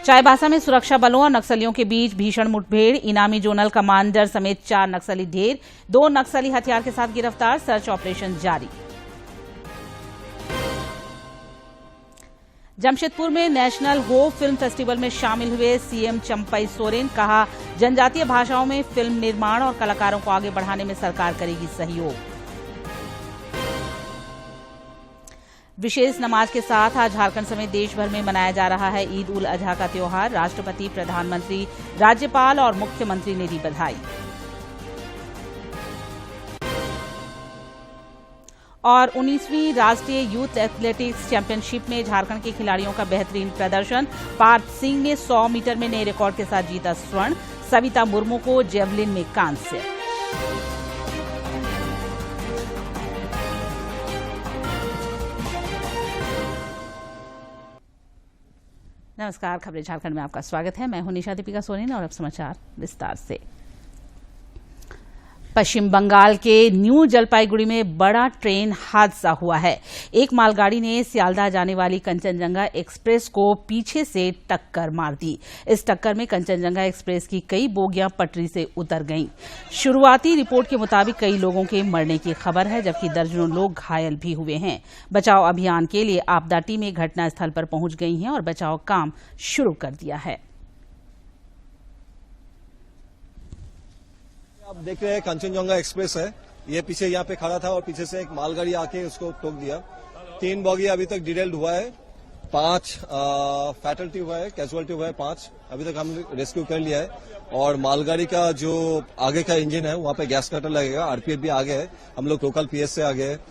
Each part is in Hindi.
चाईबासा में सुरक्षा बलों और नक्सलियों के बीच भीषण मुठभेड़, इनामी जोनल कमांडर समेत 4 नक्सली ढेर, 2 नक्सली हथियार के साथ गिरफ्तार, सर्च ऑपरेशन जारी। जमशेदपुर में नेशनल होप फिल्म फेस्टिवल में शामिल हुए सीएम चंपई सोरेन, कहा जनजातीय भाषाओं में फिल्म निर्माण और कलाकारों को आगे बढ़ाने में सरकार करेगी सहयोग। विशेष नमाज के साथ आज झारखंड समेत देश भर में मनाया जा रहा है ईद उल अजहा का त्योहार। राष्ट्रपति, प्रधानमंत्री, राज्यपाल और मुख्यमंत्री ने दी बधाई। और 19वीं राष्ट्रीय यूथ एथलेटिक्स चैंपियनशिप में झारखंड के खिलाड़ियों का बेहतरीन प्रदर्शन। पार्थ सिंह ने 100 मीटर में नए रिकॉर्ड के साथ जीता स्वर्ण, सविता मुर्मू को जेवलिन में कांस्य। नमस्कार, खबरें झारखंड में आपका स्वागत है। मैं हूं निशा दीपिका सोरेन और अब समाचार विस्तार से। पश्चिम बंगाल के न्यू जलपाईगुड़ी में बड़ा ट्रेन हादसा हुआ है। एक मालगाड़ी ने सियालदह जाने वाली कंचनजंगा एक्सप्रेस को पीछे से टक्कर मार दी। इस टक्कर में कंचनजंगा एक्सप्रेस की कई बोगियां पटरी से उतर गईं। शुरुआती रिपोर्ट के मुताबिक कई लोगों के मरने की खबर है, जबकि दर्जनों लोग घायल भी हुए हैं। बचाव अभियान के लिए आपदा टीमें घटनास्थल पर पहुंच गई हैं और बचाव काम शुरू कर दिया है। आप देख रहे हैं कंचनजंगा एक्सप्रेस है, ये पीछे यहाँ पे खड़ा था और पीछे से एक मालगाड़ी आके उसको ठोक दिया। 3 बॉगी अभी तक डिटेल्ड हुआ है, 5 फैटलिटी हुआ है, कैजुअलिटी हुआ है 5। अभी तक हम रेस्क्यू कर लिया है। और मालगाड़ी का जो आगे का इंजन है वहाँ पे गैस कटर लगेगा। आरपीएफ भी आगे है, हम लोग लोकल पीएस से आगे है।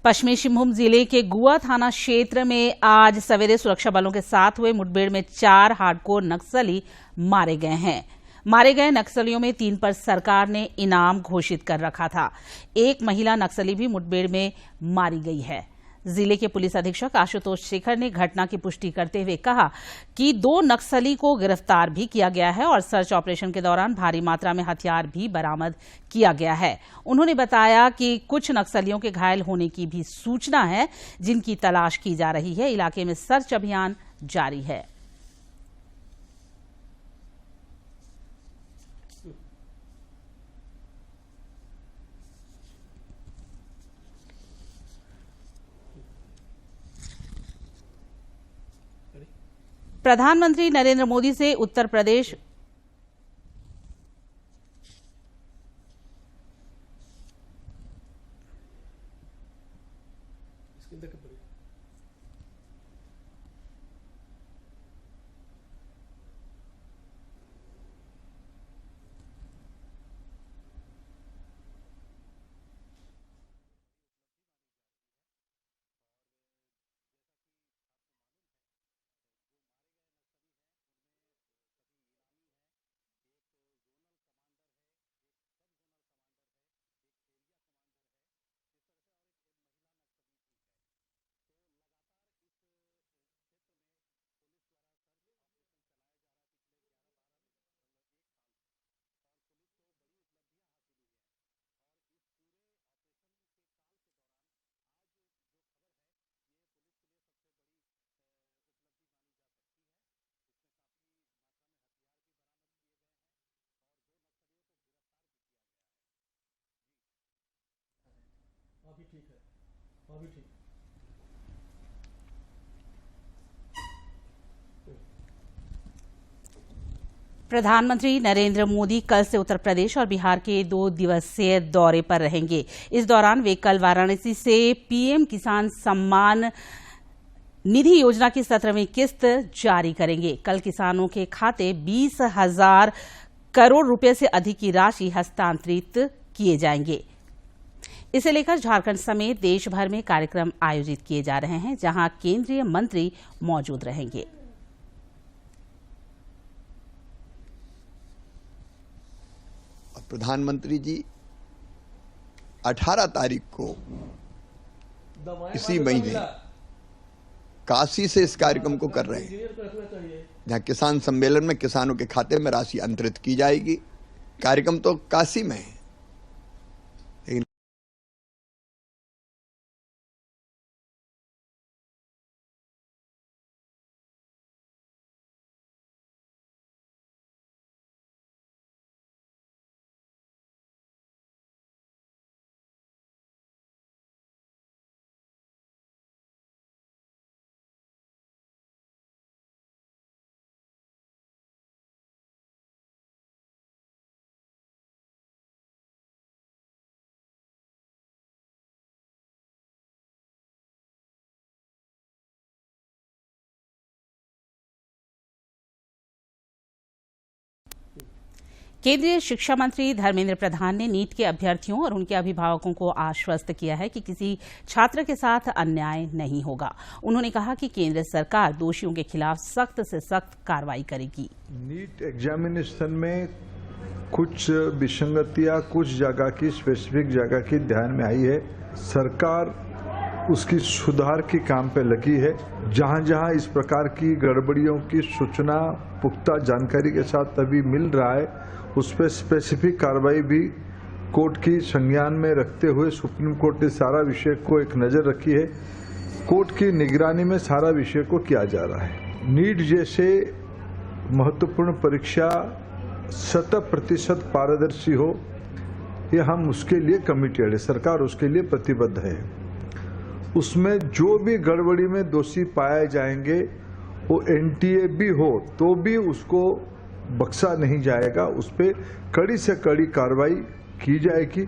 पश्चिमी सिंहभूम जिले के गुआ थाना क्षेत्र में आज सवेरे सुरक्षा बलों के साथ हुए मुठभेड़ में 4 हार्डकोर नक्सली मारे गए हैं। मारे गए नक्सलियों में 3 पर सरकार ने इनाम घोषित कर रखा था। एक महिला नक्सली भी मुठभेड़ में मारी गई है। जिले के पुलिस अधीक्षक आशुतोष शेखर ने घटना की पुष्टि करते हुए कहा कि 2 नक्सली को गिरफ्तार भी किया गया है और सर्च ऑपरेशन के दौरान भारी मात्रा में हथियार भी बरामद किया गया है। उन्होंने बताया कि कुछ नक्सलियों के घायल होने की भी सूचना है, जिनकी तलाश की जा रही है। इलाके में सर्च अभियान जारी है। प्रधानमंत्री नरेंद्र मोदी से उत्तर प्रदेश अभी ठीक है, अभी ठीक। प्रधानमंत्री नरेंद्र मोदी कल से उत्तर प्रदेश और बिहार के 2 दिवसीय दौरे पर रहेंगे। इस दौरान वे कल वाराणसी से पीएम किसान सम्मान निधि योजना की 17वीं किस्त जारी करेंगे। कल किसानों के खाते 20,000 करोड़ रुपए से अधिक की राशि हस्तांतरित किए जाएंगे। इसे लेकर झारखंड समेत देश भर में कार्यक्रम आयोजित किए जा रहे हैं, जहां केंद्रीय मंत्री मौजूद रहेंगे। प्रधानमंत्री जी 18 तारीख को इसी महीने काशी से इस कार्यक्रम को कर रहे हैं, जहां किसान सम्मेलन में किसानों के खाते में राशि अंतरित की जाएगी। कार्यक्रम तो काशी में है। केंद्रीय शिक्षा मंत्री धर्मेंद्र प्रधान ने नीट के अभ्यर्थियों और उनके अभिभावकों को आश्वस्त किया है कि किसी छात्र के साथ अन्याय नहीं होगा। उन्होंने कहा कि केंद्र सरकार दोषियों के खिलाफ सख्त से सख्त कार्रवाई करेगी। नीट एग्जामिनेशन में कुछ विसंगतियां कुछ जगह की स्पेसिफिक जगह की ध्यान में आई है। सरकार उसकी सुधार के काम पे लगी है। जहां जहां इस प्रकार की गड़बड़ियों की सूचना पुख्ता जानकारी के साथ अभी मिल रहा है, उस पर स्पेसिफिक कार्रवाई भी कोर्ट की संज्ञान में रखते हुए सुप्रीम कोर्ट ने सारा विषय को एक नज़र रखी है। कोर्ट की निगरानी में सारा विषय को किया जा रहा है। नीट जैसे महत्वपूर्ण परीक्षा 100% पारदर्शी हो, ये हम उसके लिए कमिटेड है। सरकार उसके लिए प्रतिबद्ध है। उसमें जो भी गड़बड़ी में दोषी पाए जाएंगे, वो एनटीए भी हो तो भी उसको बख्शा नहीं जाएगा। उस पर कड़ी से कड़ी कार्रवाई की जाएगी।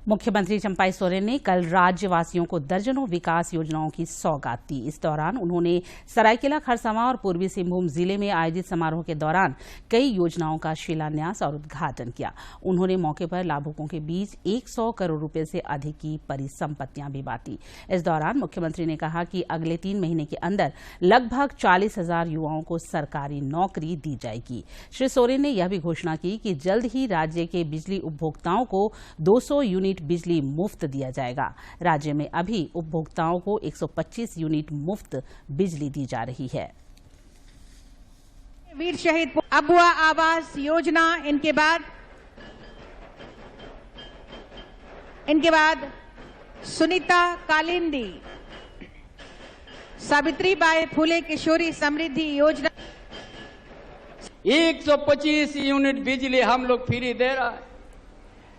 मुख्यमंत्री चंपाई सोरेन ने कल राज्यवासियों को दर्जनों विकास योजनाओं की सौगात दी। इस दौरान उन्होंने सरायकेला खरसावां और पूर्वी सिंहभूम जिले में आयोजित समारोह के दौरान कई योजनाओं का शिलान्यास और उद्घाटन किया। उन्होंने मौके पर लाभुकों के बीच 100 करोड़ रुपए से अधिक की परिसंपत्तियां भी बांटी। इस दौरान मुख्यमंत्री ने कहा कि अगले 3 महीने के अंदर लगभग 40,000 युवाओं को सरकारी नौकरी दी जाएगी। श्री सोरेन ने यह भी घोषणा की कि जल्द ही राज्य के बिजली उपभोक्ताओं को 200 यूनिट बिजली मुफ्त दिया जाएगा। राज्य में अभी उपभोक्ताओं को 125 यूनिट मुफ्त बिजली दी जा रही है। वीर शहीद अबुआ आवास योजना, इनके बाद सुनीता कालिंदी, सावित्रीबाई फुले किशोरी समृद्धि योजना। 125 यूनिट बिजली हम लोग फ्री दे रहा है।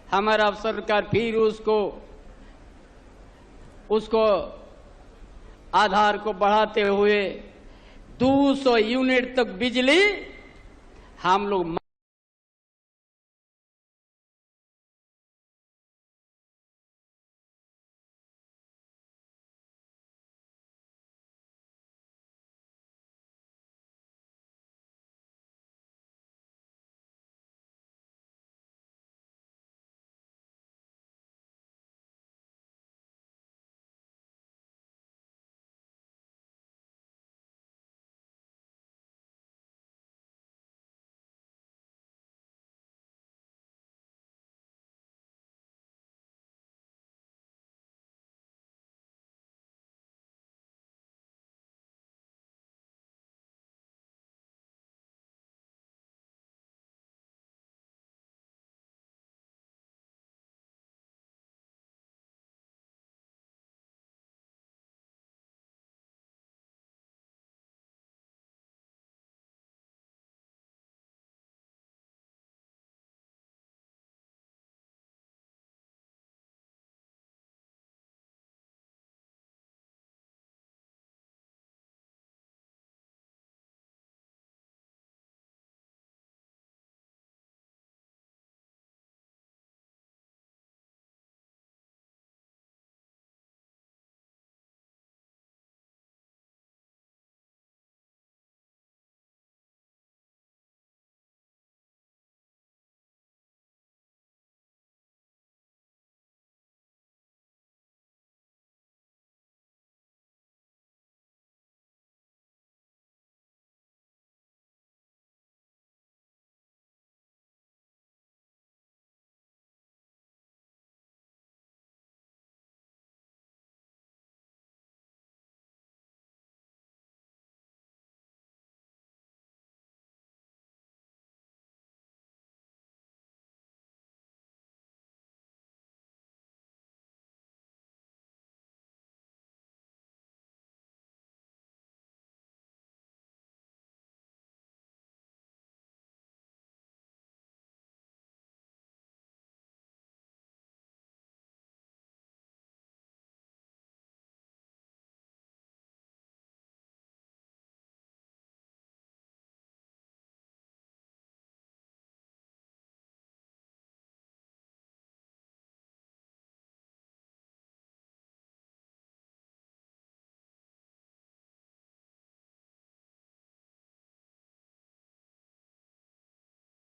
हमारा सरकार फिर उसको आधार को बढ़ाते हुए 200 यूनिट तक बिजली हम लोग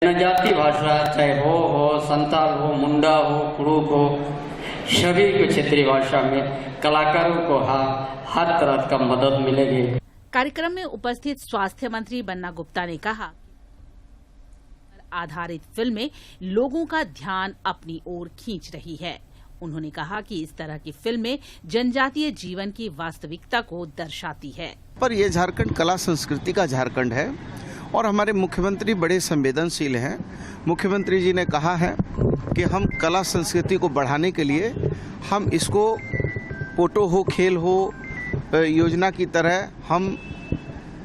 जनजाति भाषा चाहे हो संताल हो, मुंडा हो, कुड़ुक हो, सभी को क्षेत्रीय भाषा में कलाकारों को हर तरह का मदद मिलेगी। कार्यक्रम में उपस्थित स्वास्थ्य मंत्री बन्ना गुप्ता ने कहा, आधारित फिल्में लोगों का ध्यान अपनी ओर खींच रही है। उन्होंने कहा कि इस तरह की फिल्में जनजातीय जीवन की वास्तविकता को दर्शाती है। पर ये झारखंड कला संस्कृति का झारखंड है और हमारे मुख्यमंत्री बड़े संवेदनशील हैं। मुख्यमंत्री जी ने कहा है कि हम कला संस्कृति को बढ़ाने के लिए हम इसको फोटो हो, खेल हो, योजना की तरह हम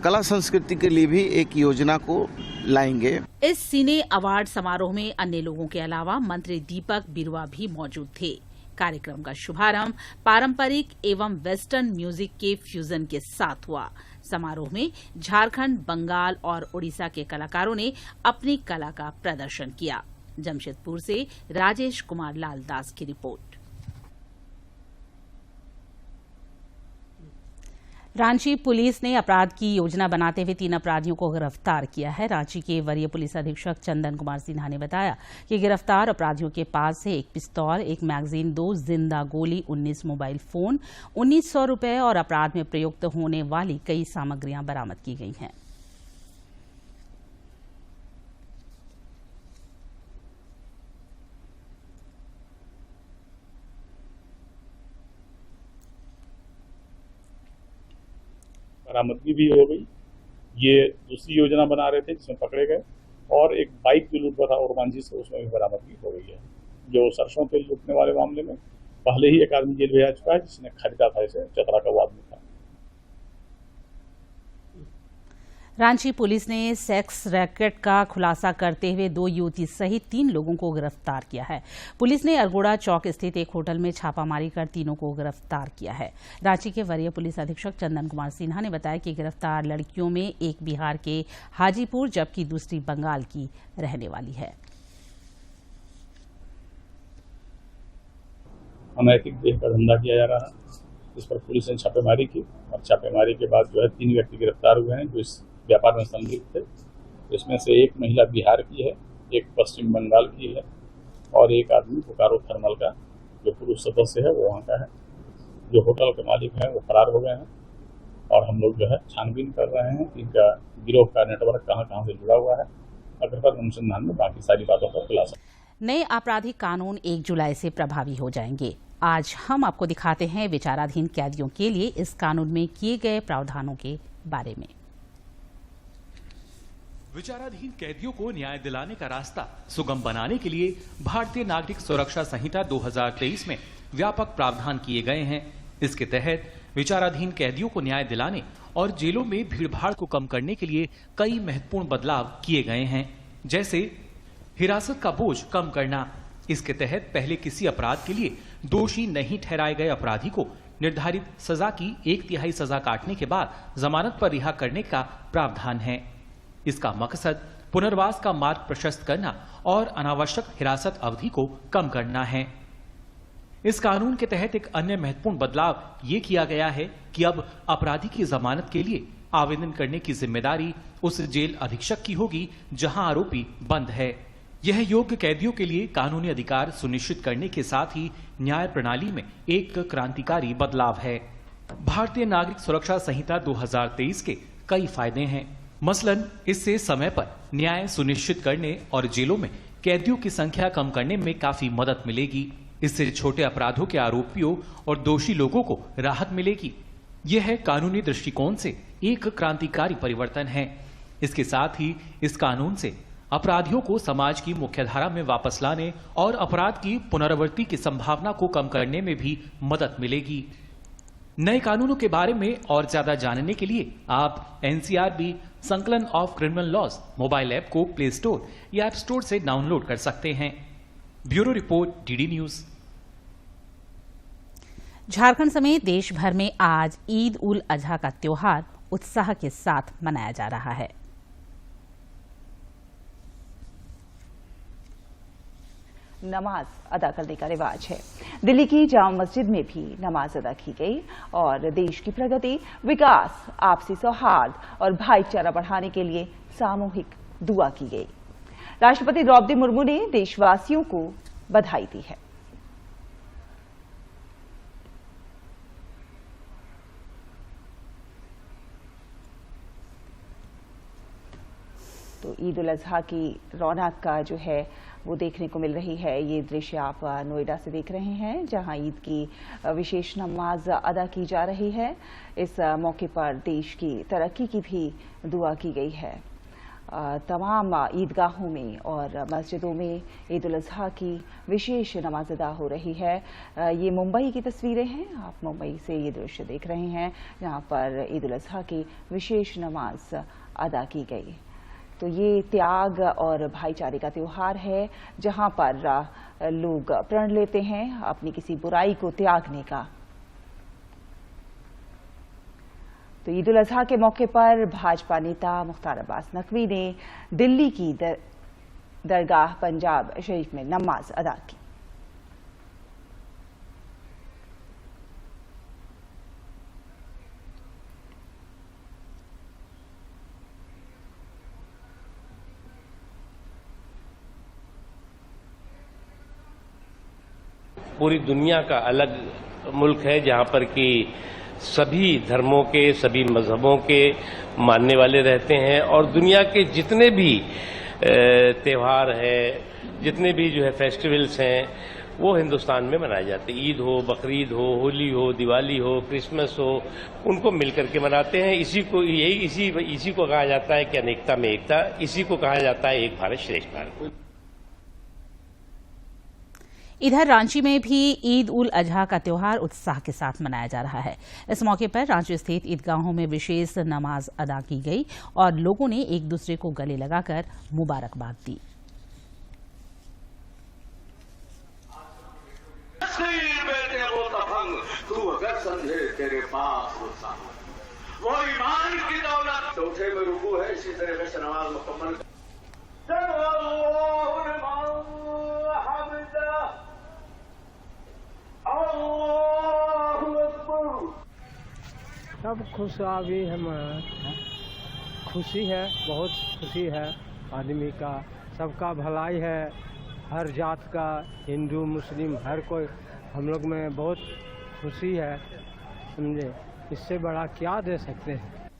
कला संस्कृति के लिए भी एक योजना को लाएंगे। इस सिने अवार्ड समारोह में अन्य लोगों के अलावा मंत्री दीपक बिरुआ भी मौजूद थे। कार्यक्रम का शुभारंभ पारंपरिक एवं वेस्टर्न म्यूजिक के फ्यूजन के साथ हुआ। समारोह में झारखंड, बंगाल और उड़ीसा के कलाकारों ने अपनी कला का प्रदर्शन किया। जमशेदपुर से राजेश कुमार लाल दास की रिपोर्ट। रांची पुलिस ने अपराध की योजना बनाते हुए 3 अपराधियों को गिरफ्तार किया है। रांची के वरीय पुलिस अधीक्षक चंदन कुमार सिन्हा ने बताया कि गिरफ्तार अपराधियों के पास से 1 पिस्तौल, 1 मैगजीन, 2 जिंदा गोली, 19 मोबाइल फोन, 1900 रुपए और अपराध में प्रयुक्त होने वाली कई सामग्रियां बरामद की गई हैं। बरामदगी भी हो गई। ये दूसरी योजना बना रहे थे जिसमें पकड़े गए, और एक बाइक भी लूट था और मांझी से, उसमें भी बरामदगी हो गई है। जो सरसों तेल लूटने वाले मामले में पहले ही एक आदमी जेल भेजा चुका है, जिसने खरीदा था इसे, चतरा का वो आदमी था। रांची पुलिस ने सेक्स रैकेट का खुलासा करते हुए 2 युवती सहित 3 लोगों को गिरफ्तार किया है। पुलिस ने अरगोड़ा चौक स्थित एक होटल में छापामारी कर तीनों को गिरफ्तार किया है। रांची के वरीय पुलिस अधीक्षक चंदन कुमार सिन्हा ने बताया कि गिरफ्तार लड़कियों में एक बिहार के हाजीपुर जबकि दूसरी बंगाल की रहने वाली है। अनैतिक देह का धंधा किया जा रहा है, इस पर पुलिस ने छापेमारी की और छापेमारी के बाद 3 व्यक्ति गिरफ्तार हुए हैं जो इस व्यापार में संलिप्त थे। इसमें से एक महिला बिहार की है, एक पश्चिम बंगाल की है और एक आदमी बोकारो थर्मल का जो पुरुष सदस्य है वो वहाँ का है। जो होटल के मालिक हैं वो फरार हो गए हैं और हम लोग छानबीन कर रहे हैं कि इनका गिरोह का नेटवर्क कहाँ कहाँ से जुड़ा हुआ है। अग्रतर अनुसंधान में बाकी सारी बातों का खुलासा। नए आपराधिक कानून 1 जुलाई से प्रभावी हो जाएंगे। आज हम आपको दिखाते हैं विचाराधीन कैदियों के लिए इस कानून में किए गए प्रावधानों के बारे में। विचाराधीन कैदियों को न्याय दिलाने का रास्ता सुगम बनाने के लिए भारतीय नागरिक सुरक्षा संहिता 2023 में व्यापक प्रावधान किए गए हैं। इसके तहत विचाराधीन कैदियों को न्याय दिलाने और जेलों में भीड़भाड़ को कम करने के लिए कई महत्वपूर्ण बदलाव किए गए हैं, जैसे हिरासत का बोझ कम करना। इसके तहत पहले किसी अपराध के लिए दोषी नहीं ठहराए गए अपराधी को निर्धारित सजा की 1/3 सजा काटने के बाद जमानत पर रिहा करने का प्रावधान है। इसका मकसद पुनर्वास का मार्ग प्रशस्त करना और अनावश्यक हिरासत अवधि को कम करना है। इस कानून के तहत एक अन्य महत्वपूर्ण बदलाव ये किया गया है कि अब अपराधी की जमानत के लिए आवेदन करने की जिम्मेदारी उस जेल अधीक्षक की होगी जहां आरोपी बंद है। यह योग्य कैदियों के लिए कानूनी अधिकार सुनिश्चित करने के साथ ही न्याय प्रणाली में एक क्रांतिकारी बदलाव है। भारतीय नागरिक सुरक्षा संहिता 2023 के कई फायदे हैं। मसलन इससे समय पर न्याय सुनिश्चित करने और जेलों में कैदियों की संख्या कम करने में काफी मदद मिलेगी। इससे छोटे अपराधों के आरोपियों और दोषी लोगों को राहत मिलेगी। यह कानूनी दृष्टिकोण से एक क्रांतिकारी परिवर्तन है। इसके साथ ही इस कानून से अपराधियों को समाज की मुख्यधारा में वापस लाने और अपराध की पुनरावृत्ति की संभावना को कम करने में भी मदद मिलेगी। नए कानूनों के बारे में और ज्यादा जानने के लिए आप एनसीआरबी संकलन of criminal laws mobile app को प्ले स्टोर या ऐप स्टोर से डाउनलोड कर सकते हैं। Bureau report, DD news. Jharkhand समेत देश भर में आज ईद उल अजहा का त्योहार उत्साह के साथ मनाया जा रहा है। नमाज अदा करने का रिवाज है। दिल्ली की जामा मस्जिद में भी नमाज अदा की गई और देश की प्रगति, विकास, आपसी सौहार्द और भाईचारा बढ़ाने के लिए सामूहिक दुआ की गई। राष्ट्रपति द्रौपदी मुर्मू ने देशवासियों को बधाई दी है। तो ईद उल अजहा की रौनक का जो है वो देखने को मिल रही है। ये दृश्य आप नोएडा से देख रहे हैं, जहां ईद की विशेष नमाज अदा की जा रही है। इस मौके पर देश की तरक्की की भी दुआ की गई है। तमाम ईदगाहों में और मस्जिदों में ईद उल अजहा की विशेष नमाज अदा हो रही है। ये मुंबई की तस्वीरें हैं, आप मुंबई से ये दृश्य देख रहे हैं, जहां पर ईद उल अजहा की विशेष नमाज अदा की गई। तो ये त्याग और भाईचारे का त्योहार है, जहां पर लोग प्रण लेते हैं अपनी किसी बुराई को त्यागने का। तो ईद उल अजहा के मौके पर भाजपा नेता मुख्तार अब्बास नकवी ने दिल्ली की दरगाह पंजाब शरीफ में नमाज अदा की। पूरी दुनिया का अलग मुल्क है, जहां पर कि सभी धर्मों के, सभी मजहबों के मानने वाले रहते हैं और दुनिया के जितने भी त्यौहार हैं, जितने भी जो है फेस्टिवल्स हैं, वो हिंदुस्तान में मनाए जाते हैं। ईद हो, बकरीद हो, होली हो, दिवाली हो, क्रिसमस हो, उनको मिलकर के मनाते हैं। इसी को कहा जाता है कि अनेकता में एकता, इसी को कहा जाता है एक भारत श्रेष्ठ भारत। इधर रांची में भी ईद उल अजहा का त्योहार उत्साह के साथ मनाया जा रहा है। इस मौके पर रांची स्थित ईदगाहों में विशेष नमाज अदा की गई और लोगों ने एक दूसरे को गले लगाकर मुबारकबाद दी। वो ईमान की दौलत चौथे में रुकू है, इसी तरह से नमाज मुकम्मल। सब खुशहाली है, खुशी है, बहुत खुशी है आदमी का, सबका भलाई है, हर जात का, हिंदू मुस्लिम हर कोई हम लोग में बहुत खुशी है, समझे। इससे बड़ा क्या दे सकते हैं।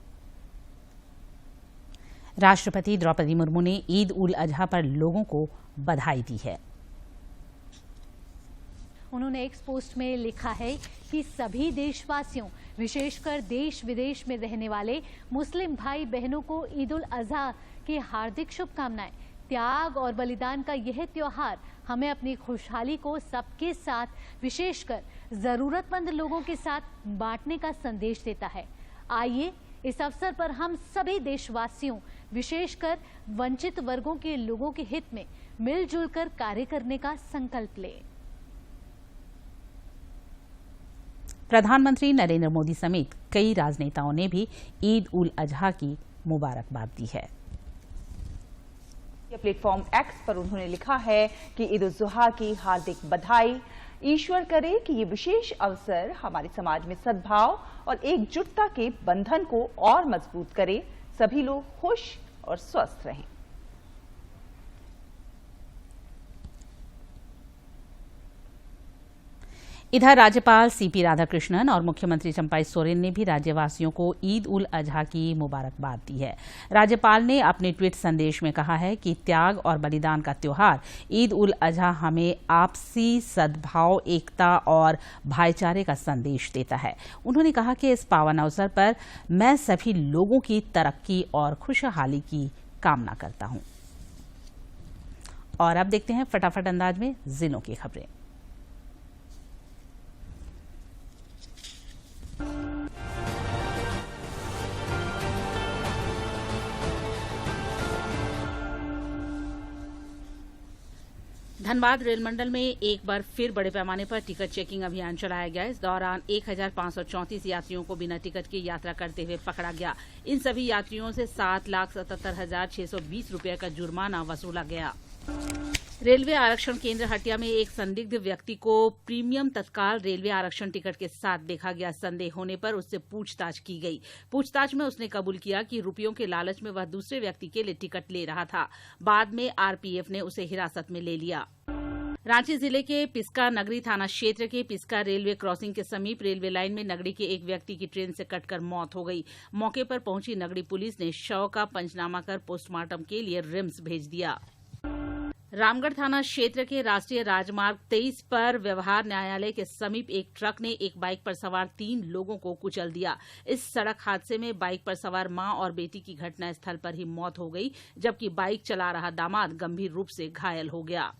राष्ट्रपति द्रौपदी मुर्मू ने ईद उल अजहा पर लोगों को बधाई दी है। उन्होंने एक पोस्ट में लिखा है कि सभी देशवासियों, विशेषकर देश विदेश में रहने वाले मुस्लिम भाई बहनों को ईद उल अजहा की हार्दिक शुभकामनाएं। त्याग और बलिदान का यह त्योहार हमें अपनी खुशहाली को सबके साथ, विशेषकर जरूरतमंद लोगों के साथ बांटने का संदेश देता है। आइए इस अवसर पर हम सभी देशवासियों, विशेषकर वंचित वर्गों के लोगों के हित में मिलजुल कर कार्य करने का संकल्प लें। प्रधानमंत्री नरेंद्र मोदी समेत कई राजनेताओं ने भी ईद उल अजहा की मुबारकबाद दी है। प्लेटफॉर्म एक्स पर उन्होंने लिखा है कि ईद उल अजहा की हार्दिक बधाई। ईश्वर करे कि ये विशेष अवसर हमारे समाज में सद्भाव और एकजुटता के बंधन को और मजबूत करे। सभी लोग खुश और स्वस्थ रहें। इधर राज्यपाल सीपी राधाकृष्णन और मुख्यमंत्री चंपाई सोरेन ने भी राज्यवासियों को ईद उल अजहा की मुबारकबाद दी है। राज्यपाल ने अपने ट्वीट संदेश में कहा है कि त्याग और बलिदान का त्योहार ईद उल अजहा हमें आपसी सद्भाव, एकता और भाईचारे का संदेश देता है। उन्होंने कहा कि इस पावन अवसर पर मैं सभी लोगों की तरक्की और खुशहाली की कामना करता हूं। और अब देखते हैं फटाफट अंदाज में जिलों की खबरें। धनबाद रेल मंडल में एक बार फिर बड़े पैमाने पर टिकट चेकिंग अभियान चलाया गया। इस दौरान 1534 यात्रियों को बिना टिकट की यात्रा करते हुए पकड़ा गया। इन सभी यात्रियों से 7,77,620 रुपये का जुर्माना वसूला गया। रेलवे आरक्षण केंद्र हटिया में एक संदिग्ध व्यक्ति को प्रीमियम तत्काल रेलवे आरक्षण टिकट के साथ देखा गया। संदेह होने पर उससे पूछताछ की गई। पूछताछ में उसने कबूल किया कि रुपयों के लालच में वह दूसरे व्यक्ति के लिए टिकट ले रहा था। बाद में आरपीएफ ने उसे हिरासत में ले लिया। रांची जिले के पिस्का नगरी थाना क्षेत्र के पिस्का रेलवे क्रॉसिंग के समीप रेलवे लाइन में नगड़ी के एक व्यक्ति की ट्रेन से कटकर मौत हो गई। मौके पर पहुंची नगड़ी पुलिस ने शव का पंचनामा कर पोस्टमार्टम के लिए रिम्स भेज दिया। रामगढ़ थाना क्षेत्र के राष्ट्रीय राजमार्ग 23 पर व्यवहार न्यायालय के समीप एक ट्रक ने एक बाइक पर सवार 3 लोगों को कुचल दिया। इस सड़क हादसे में बाइक पर सवार मां और बेटी की घटनास्थल पर ही मौत हो गई, जबकि बाइक चला रहा दामाद गंभीर रूप से घायल हो गया।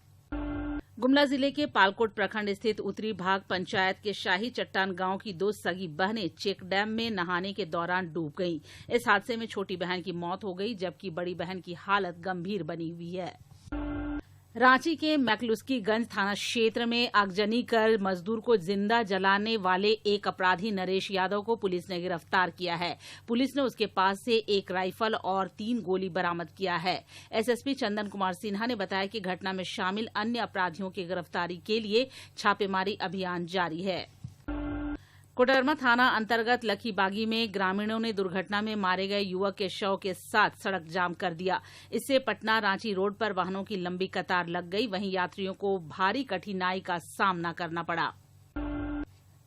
गुमला जिले के पालकोट प्रखंड स्थित उत्तरी भाग पंचायत के शाही चट्टान गांव की 2 सगी बहनें चेक डैम में नहाने के दौरान डूब गईं। इस हादसे में छोटी बहन की मौत हो गई, जबकि बड़ी बहन की हालत गंभीर बनी हुई है। रांची के मैकलुस्कीगंज थाना क्षेत्र में आगजनी कर मजदूर को जिंदा जलाने वाले एक अपराधी नरेश यादव को पुलिस ने गिरफ्तार किया है। पुलिस ने उसके पास से एक राइफल और 3 गोली बरामद किया है। एसएसपी चंदन कुमार सिन्हा ने बताया कि घटना में शामिल अन्य अपराधियों की गिरफ्तारी के लिए छापेमारी अभियान जारी है। कोडरमा थाना अंतर्गत लखीबागी में ग्रामीणों ने दुर्घटना में मारे गए युवक के शव के साथ सड़क जाम कर दिया। इससे पटना रांची रोड पर वाहनों की लंबी कतार लग गई। वहीं यात्रियों को भारी कठिनाई का सामना करना पड़ा।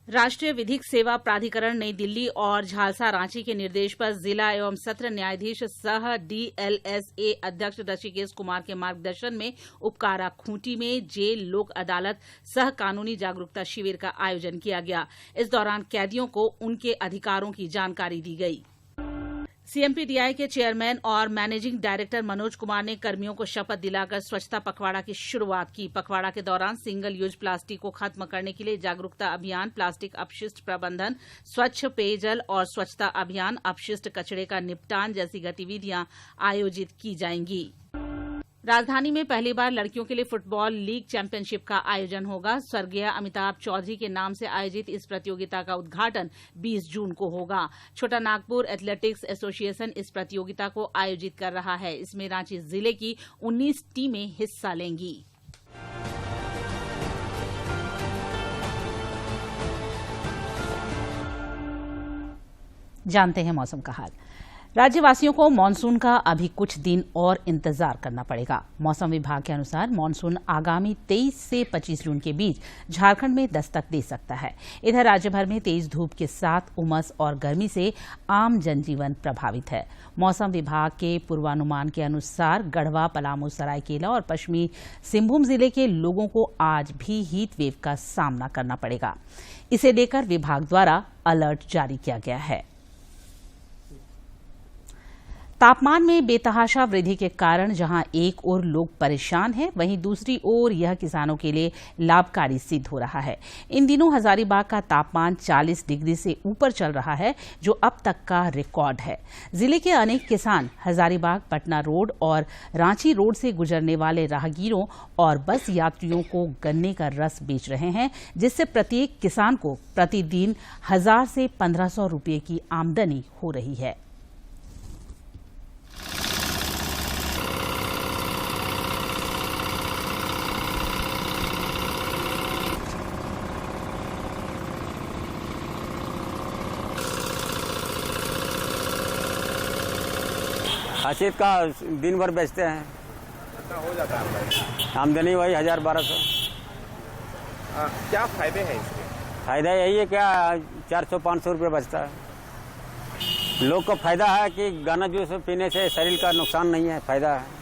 राष्ट्रीय विधिक सेवा प्राधिकरण नई दिल्ली और झालसा रांची के निर्देश पर जिला एवं सत्र न्यायाधीश सह डीएलएसए अध्यक्ष ऋषिकेश कुमार के मार्गदर्शन में उपकारा खूंटी में जेल लोक अदालत सह कानूनी जागरूकता शिविर का आयोजन किया गया। इस दौरान कैदियों को उनके अधिकारों की जानकारी दी गई। सीएमपीडीआई के चेयरमैन और मैनेजिंग डायरेक्टर मनोज कुमार ने कर्मियों को शपथ दिलाकर स्वच्छता पखवाड़ा की शुरुआत की। पखवाड़ा के दौरान सिंगल यूज प्लास्टिक को खत्म करने के लिए जागरूकता अभियान, प्लास्टिक अपशिष्ट प्रबंधन, स्वच्छ पेयजल और स्वच्छता अभियान, अपशिष्ट कचरे का निपटान जैसी गतिविधियां आयोजित की जाएंगी। राजधानी में पहली बार लड़कियों के लिए फुटबॉल लीग चैंपियनशिप का आयोजन होगा। स्वर्गीय अमिताभ चौधरी के नाम से आयोजित इस प्रतियोगिता का उद्घाटन 20 जून को होगा। छोटा नागपुर एथलेटिक्स एसोसिएशन इस प्रतियोगिता को आयोजित कर रहा है। इसमें रांची जिले की 19 टीमें हिस्सा लेंगी। जानते हैं मौसम का हाल। राज्यवासियों को मानसून का अभी कुछ दिन और इंतजार करना पड़ेगा। मौसम विभाग के अनुसार मानसून आगामी 23 से 25 जून के बीच झारखंड में दस्तक दे सकता है। इधर राज्य भर में तेज धूप के साथ उमस और गर्मी से आम जनजीवन प्रभावित है। मौसम विभाग के पूर्वानुमान के अनुसार गढ़वा, पलामू, सरायकेला और पश्चिमी सिंहभूम जिले के लोगों को आज भी हीट वेव का सामना करना पड़ेगा। इसे लेकर विभाग द्वारा अलर्ट जारी किया गया है। तापमान में बेतहाशा वृद्धि के कारण जहां एक ओर लोग परेशान हैं, वहीं दूसरी ओर यह किसानों के लिए लाभकारी सिद्ध हो रहा है। इन दिनों हजारीबाग का तापमान 40 डिग्री से ऊपर चल रहा है, जो अब तक का रिकॉर्ड है। जिले के अनेक किसान हजारीबाग, पटना रोड और रांची रोड से गुजरने वाले राहगीरों और बस यात्रियों को गन्ने का रस बेच रहे हैं, जिससे प्रत्येक किसान को प्रतिदिन 1000 से 1500 रुपये की आमदनी हो रही है। खासियत का दिन भर बेचते हैं, हो जाता है आमदनी वही 1000-1200। क्या फायदे हैं इसके? फायदा यही है, क्या 400-500 रुपये बचता है। लोग को फायदा है कि गन्ना जूस पीने से शरीर का नुकसान नहीं है, फायदा है।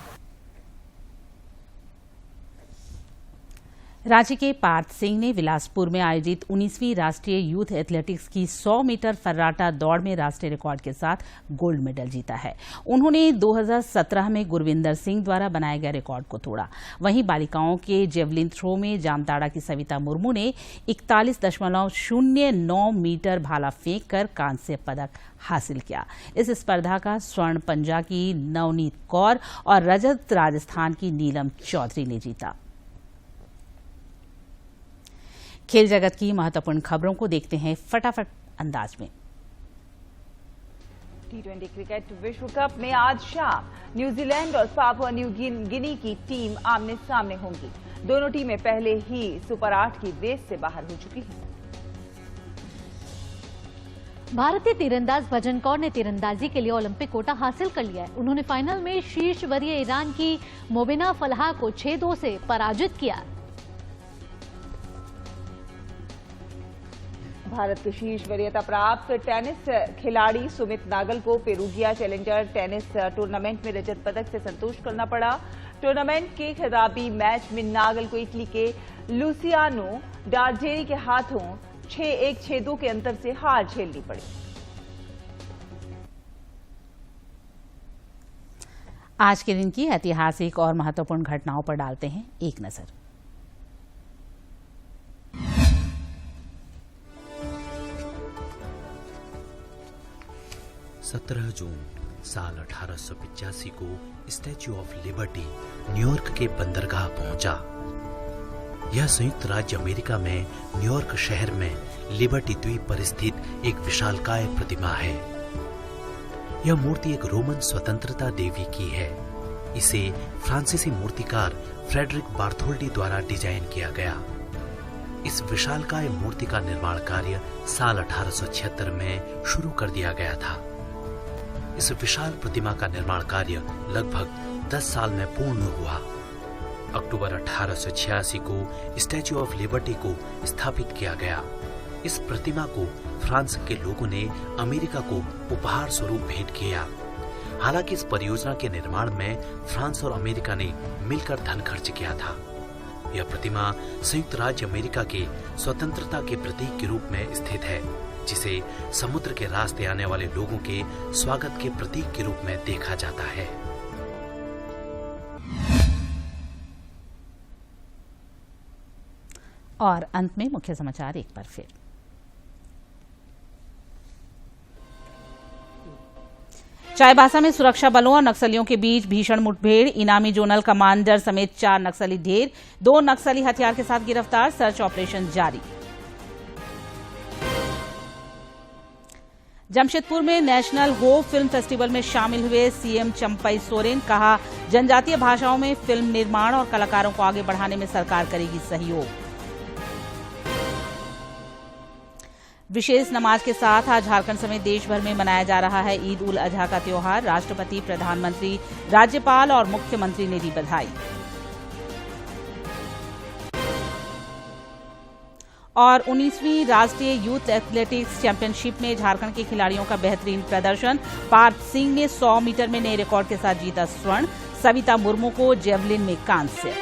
रांची के पार्थ सिंह ने बिलासपुर में आयोजित 19वीं राष्ट्रीय यूथ एथलेटिक्स की 100 मीटर फर्राटा दौड़ में राष्ट्रीय रिकॉर्ड के साथ गोल्ड मेडल जीता है। उन्होंने 2017 में गुरविंदर सिंह द्वारा बनाए गए रिकॉर्ड को तोड़ा। वहीं बालिकाओं के जेवलिन थ्रो में जामताड़ा की सविता मुर्मू ने 41.09 मीटर भाला फेंक कर कांस्य पदक हासिल किया। इस स्पर्धा का स्वर्ण पंजाब की नवनीत कौर और रजत राजस्थान की नीलम चौधरी ने जीता। खेल जगत की महत्वपूर्ण खबरों को देखते हैं फटाफट अंदाज में। T20 क्रिकेट विश्व कप में आज शाम न्यूजीलैंड और पापुआ न्यू गिनी की टीम आमने सामने होंगी। दोनों टीमें पहले ही सुपर 8 की रेस से बाहर हो चुकी हैं। भारतीय तीरंदाज भजन कौर ने तीरंदाजी के लिए ओलंपिक कोटा हासिल कर लिया है। उन्होंने फाइनल में शीर्ष वरीय ईरान की मोबिना फलाह को 6-2 से पराजित किया। भारत के शीर्ष वरीयता प्राप्त टेनिस खिलाड़ी सुमित नागल को पेरूगिया चैलेंजर टेनिस टूर्नामेंट में रजत पदक से संतोष करना पड़ा। टूर्नामेंट के खिताबी मैच में नागल को इटली के लुसियानो डार्जेरी के हाथों 6-1, 6-2 के अंतर से हार झेलनी पड़ी। आज के दिन की ऐतिहासिक और महत्वपूर्ण घटनाओं पर डालते हैं एक नजर। सत्रह जून साल 1885 को स्टैच्यू ऑफ लिबर्टी न्यूयॉर्क के बंदरगाह पहुंचा। यह संयुक्त राज्य अमेरिका में न्यूयॉर्क शहर में लिबर्टी द्वीप पर स्थित एक विशालकाय प्रतिमा है। यह मूर्ति एक रोमन स्वतंत्रता देवी की है। इसे फ्रांसीसी मूर्तिकार फ्रेडरिक बार्थोल्डी द्वारा डिजाइन किया गया। इस विशालकाय मूर्ति का निर्माण कार्य साल 1876 में शुरू कर दिया गया था। इस विशाल प्रतिमा का निर्माण कार्य लगभग 10 साल में पूर्ण हुआ। अक्टूबर 1886 को स्टैच्यू ऑफ लिबर्टी को स्थापित किया गया। इस प्रतिमा को फ्रांस के लोगों ने अमेरिका को उपहार स्वरूप भेंट किया। हालांकि इस परियोजना के निर्माण में फ्रांस और अमेरिका ने मिलकर धन खर्च किया था। यह प्रतिमा संयुक्त राज्य अमेरिका के स्वतंत्रता के प्रतीक के रूप में स्थित है, जिसे समुद्र के रास्ते आने वाले लोगों के स्वागत के प्रतीक के रूप में देखा जाता है। और अंत में मुख्य समाचार एक बार फिर। चाईबासा में सुरक्षा बलों और नक्सलियों के बीच भीषण मुठभेड़। इनामी जोनल कमांडर समेत 4 नक्सली ढेर। 2 नक्सली हथियार के साथ गिरफ्तार। सर्च ऑपरेशन जारी। जमशेदपुर में नेशनल होप फिल्म फेस्टिवल में शामिल हुए सीएम चंपई सोरेन। कहा, जनजातीय भाषाओं में फिल्म निर्माण और कलाकारों को आगे बढ़ाने में सरकार करेगी सहयोग। विशेष नमाज के साथ आज झारखंड समेत देश भर में मनाया जा रहा है ईद उल अजहा का त्योहार। राष्ट्रपति, प्रधानमंत्री, राज्यपाल और मुख्यमंत्री ने दी बधाई। और 19वीं राष्ट्रीय यूथ एथलेटिक्स चैंपियनशिप में झारखंड के खिलाड़ियों का बेहतरीन प्रदर्शन। पार्थ सिंह ने 100 मीटर में नए रिकॉर्ड के साथ जीता स्वर्ण। सविता मुर्मू को जेवलिन में कांस्य।